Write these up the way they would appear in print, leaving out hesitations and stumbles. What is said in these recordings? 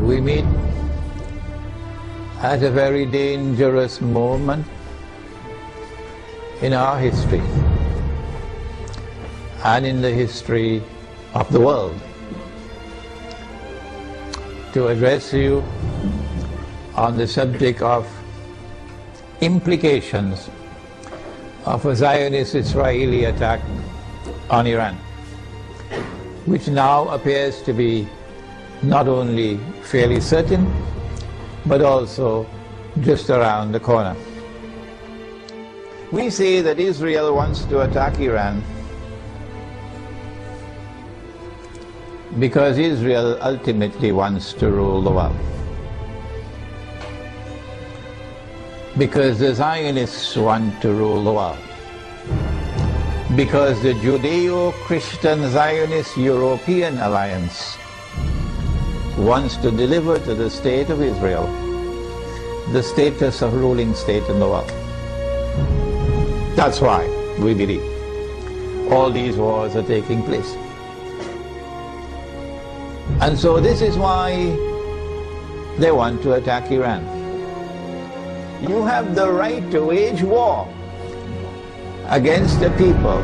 We meet at a very dangerous moment in our history and in the history of the world to address you on the subject of implications of a Zionist Israeli attack on Iran, which now appears to be not only fairly certain, but also just around the corner. We say that Israel wants to attack Iran because Israel ultimately wants to rule the world. Because the Zionists want to rule the world. Because the Judeo-Christian Zionist European Alliance wants to deliver to the state of Israel the status of ruling state in the world. That's why we believe all these wars are taking place. And so this is why they want to attack Iran. You have the right to wage war against the people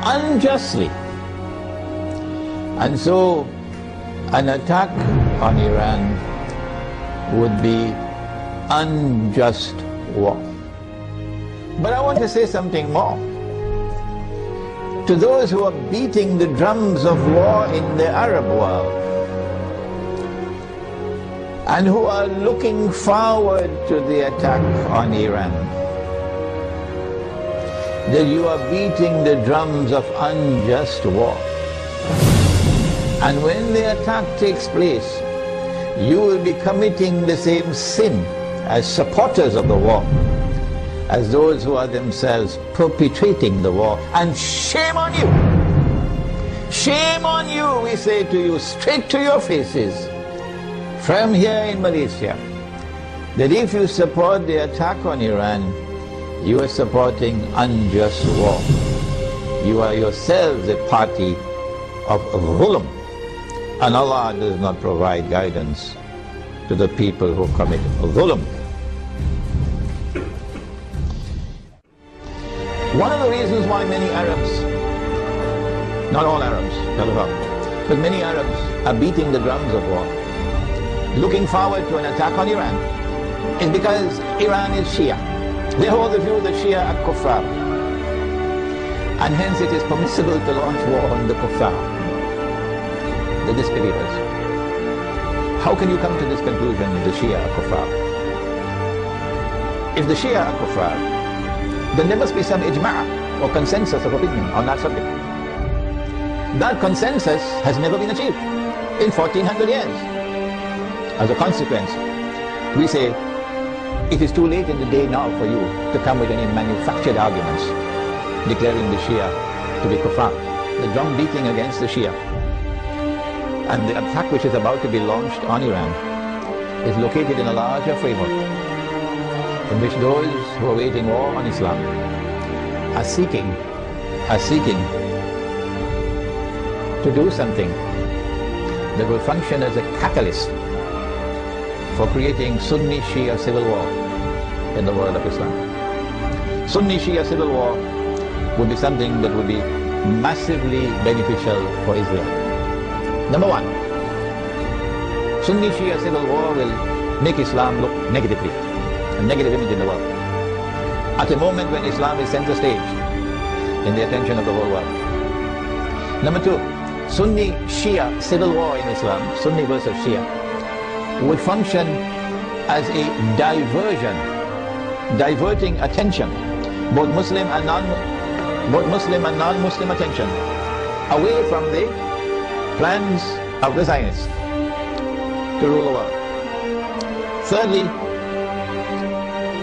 unjustly. And so an attack on Iran would be unjust war. But I want to say something more. To those who are beating the drums of war in the Arab world and who are looking forward to the attack on Iran, that you are beating the drums of unjust war. And when the attack takes place, you will be committing the same sin as supporters of the war, as those who are themselves perpetrating the war. And shame on you! Shame on you, we say to you, straight to your faces, from here in Malaysia, that if you support the attack on Iran, you are supporting unjust war. You are yourselves a party of dhulm. And Allah does not provide guidance to the people who commit dhulm. One of the reasons why many Arabs, not all Arabs, but many Arabs are beating the drums of war, looking forward to an attack on Iran, is because Iran is Shia. They hold the view that Shia are kuffar, and hence it is permissible to launch war on the kuffar, the disbelievers. How can you come to this conclusion that the Shia are kuffar? If the Shia are kuffar, then there must be some ijma' or consensus of opinion on that subject. That consensus has never been achieved in 1400 years. As a consequence, we say it is too late in the day now for you to come with any manufactured arguments declaring the Shia to be kuffar. The drum beating against the Shia and the attack which is about to be launched on Iran is located in a larger framework in which those who are waging war on Islam are seeking to do something that will function as a catalyst for creating Sunni-Shia civil war in the world of Islam. Sunni-Shia civil war would be something that would be massively beneficial for Israel. Number one, Sunni-Shia civil war will make Islam look negatively, a negative image in the world, at a moment when Islam is center stage in the attention of the whole world. Number two, Sunni-Shia civil war in Islam, Sunni versus Shia, would function as a diversion, diverting attention, both Muslim and non-Muslim attention, away from the plans of the Zionists to rule the world. Thirdly,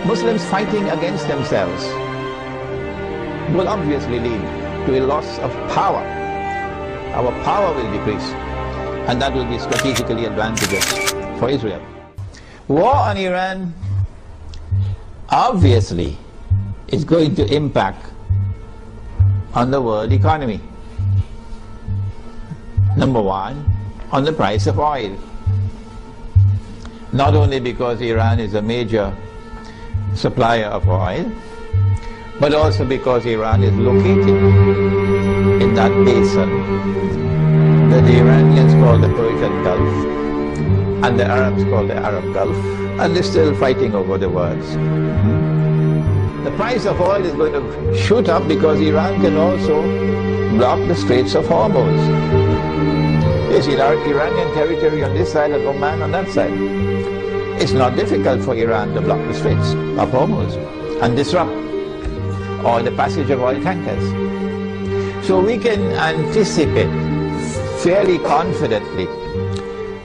Muslims fighting against themselves will obviously lead to a loss of power. Our power will decrease, and that will be strategically advantageous for Israel. War on Iran obviously is going to impact on the world economy. Number one, on the price of oil. Not only because Iran is a major supplier of oil, but also because Iran is located in that basin that the Iranians call the Persian Gulf and the Arabs call the Arab Gulf, and they're still fighting over the words. The price of oil is going to shoot up because Iran can also block the Straits of Hormuz. You see, Iranian territory on this side and Oman on that side. It's not difficult for Iran to block the Straits of Hormuz and disrupt or the passage of oil tankers. So we can anticipate fairly confidently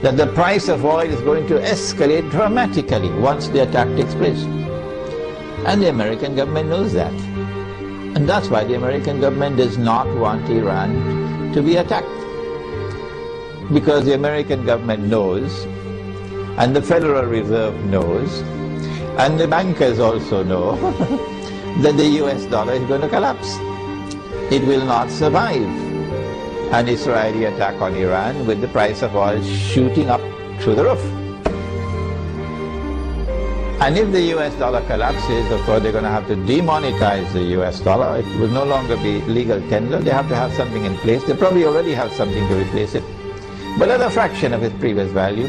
that the price of oil is going to escalate dramatically once the attack takes place. And the American government knows that. And that's why the American government does not want Iran to be attacked. Because the American government knows, and the Federal Reserve knows, and the bankers also know, that the US dollar is going to collapse. It will not survive an Israeli attack on Iran with the price of oil shooting up through the roof. And if the US dollar collapses, of course they're going to have to demonetize the US dollar. It will no longer be legal tender. They have to have something in place. They probably already have something to replace it, but at a fraction of its previous value.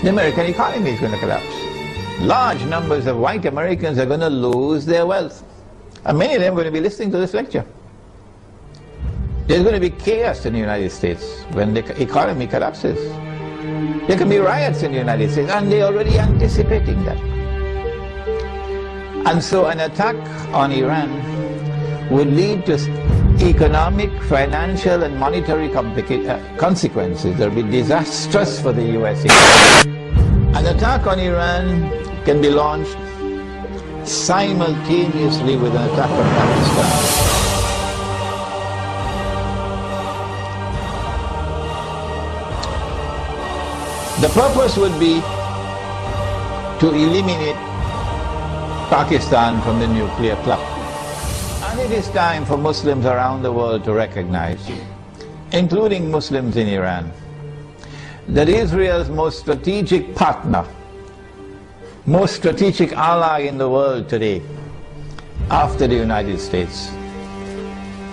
The American economy is going to collapse. Large numbers of white Americans are going to lose their wealth. And many of them are going to be listening to this lecture. There's going to be chaos in the United States when the economy collapses. There can be riots in the United States, and they're already anticipating that. And so an attack on Iran would lead to economic, financial, and monetary consequences that will be disastrous for the US economy. An attack on Iran can be launched simultaneously with an attack on Pakistan. The purpose would be to eliminate Pakistan from the nuclear club. And it is time for Muslims around the world to recognize, including Muslims in Iran, that Israel's most strategic partner, most strategic ally in the world today, after the United States,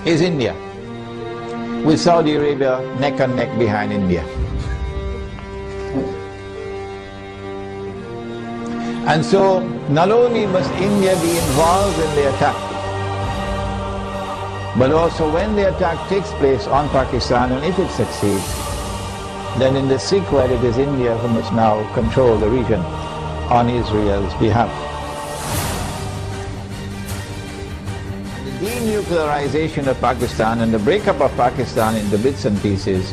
is India, with Saudi Arabia neck and neck behind India. And so, not only must India be involved in the attack, but also when the attack takes place on Pakistan, and if it succeeds, then in the sequel it is India who must now control the region on Israel's behalf. The denuclearization of Pakistan and the breakup of Pakistan into bits and pieces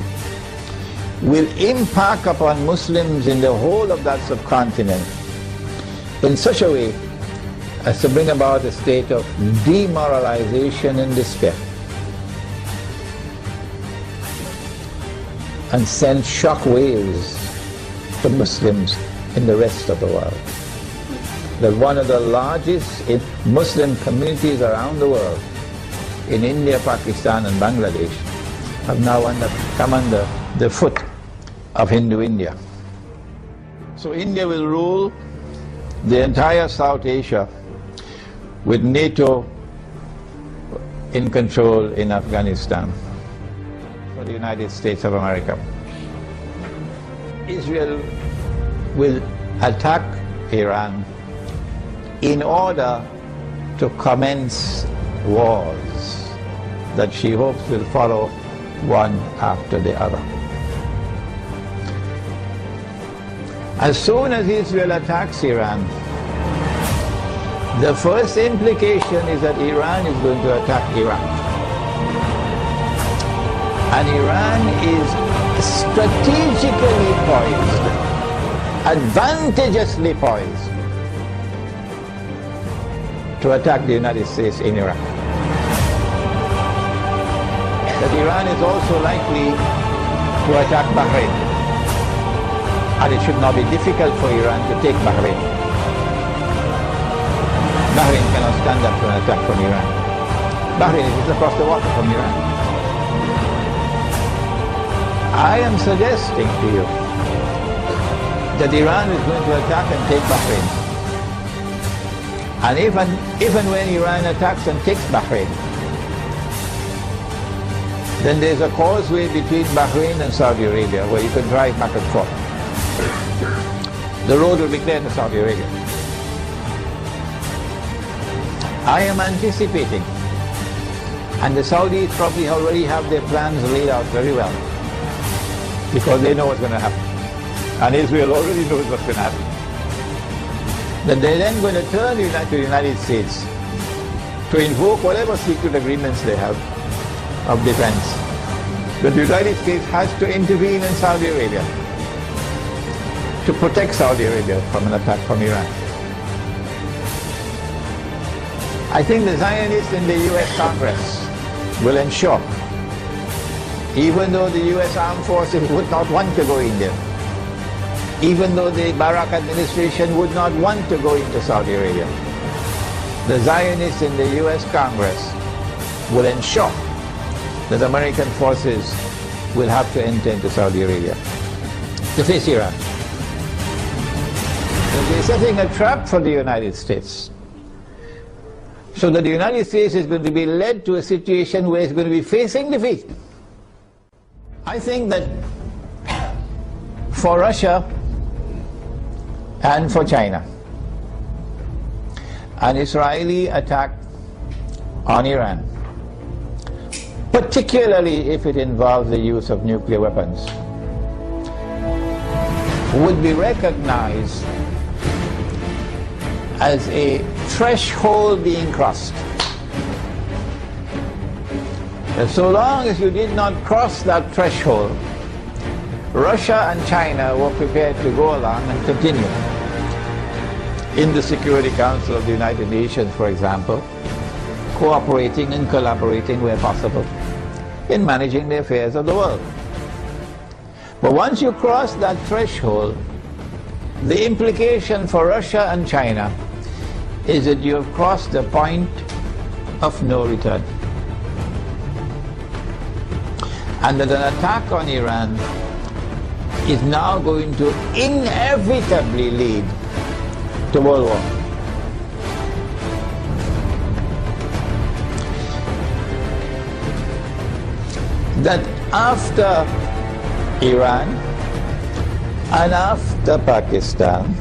will impact upon Muslims in the whole of that subcontinent in such a way as to bring about a state of demoralization and despair, and send shock waves to Muslims in the rest of the world. That one of the largest Muslim communities around the world, in India, Pakistan and Bangladesh, have now come under the foot of Hindu India. So India will rule the entire South Asia with NATO in control in Afghanistan for the United States of America. Israel will attack Iran in order to commence wars that she hopes will follow one after the other. As soon as Israel attacks Iran, the first implication is that Iran is going to attack Iraq. And Iran is strategically poised, advantageously poised, to attack the United States in Iraq. That Iran is also likely to attack Bahrain. And it should not be difficult for Iran to take Bahrain. Bahrain cannot stand up to an attack from Iran. Bahrain is just across the water from Iran. I am suggesting to you that Iran is going to attack and take Bahrain. And even when Iran attacks and takes Bahrain, then there's a causeway between Bahrain and Saudi Arabia where you can drive back and forth. The road will be clear to Saudi Arabia. I am anticipating, and the Saudis probably already have their plans laid out very well, because they know what's going to happen. And Israel already knows what's going to happen. That they're then going to turn to the United States to invoke whatever secret agreements they have of defense. But the United States has to intervene in Saudi Arabia to protect Saudi Arabia from an attack from Iran. I think the Zionists in the US Congress will ensure, even though the US armed forces would not want to go in there, even though the Barak administration would not want to go into Saudi Arabia, the Zionists in the US Congress will ensure that American forces will have to enter into Saudi Arabia to face Iran. So they're setting a trap for the United States, so that the United States is going to be led to a situation where it's going to be facing defeat. I think that for Russia and for China, an Israeli attack on Iran, particularly if it involves the use of nuclear weapons, would be recognized as a threshold being crossed. And so long as you did not cross that threshold, Russia and China were prepared to go along and continue in the Security Council of the United Nations, for example, cooperating and collaborating where possible in managing the affairs of the world. But once you cross that threshold, the implication for Russia and China is that you have crossed the point of no return, and that an attack on Iran is now going to inevitably lead to World War. That after Iran and after Pakistan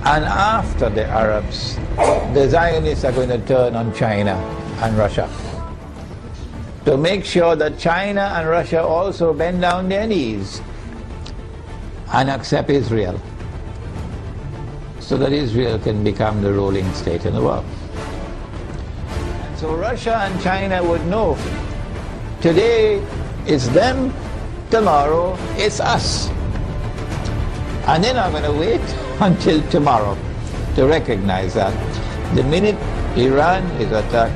and after the Arabs, the Zionists are going to turn on China and Russia to make sure that China and Russia also bend down their knees and accept Israel, so that Israel can become the ruling state in the world. So Russia and China would know, today it's them, tomorrow it's us. And they're not going to wait until tomorrow to recognize that. The minute Iran is attacked,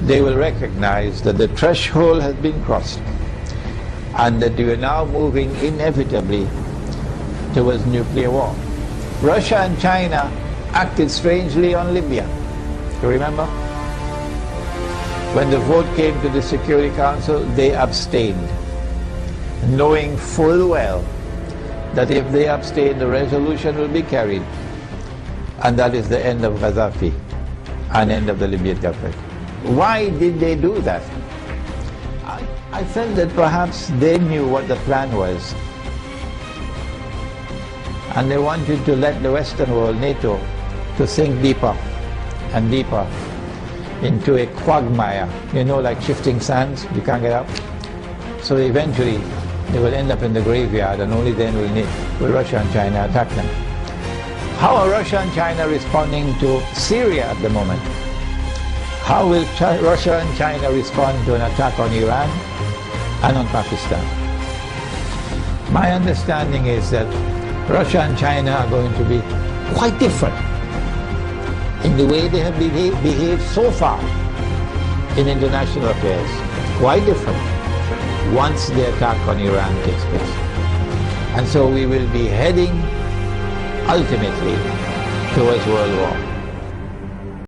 they will recognize that the threshold has been crossed and that we are now moving inevitably towards nuclear war. Russia and China acted strangely on Libya. You remember? When the vote came to the Security Council, they abstained, knowing full well that if they abstain, the resolution will be carried, and that is the end of Gaddafi and end of the Libyan government. Why did they do that? I felt that perhaps they knew what the plan was, and they wanted to let the Western world, NATO, to sink deeper and deeper into a quagmire, you know, like shifting sands, you can't get out. So eventually they will end up in the graveyard, and only then will Russia and China attack them. How are Russia and China responding to Syria at the moment? How will Russia and China respond to an attack on Iran and on Pakistan? My understanding is that Russia and China are going to be quite different in the way they have behaved so far in international affairs. Quite different once the attack on Iran takes place. And so we will be heading ultimately towards World War.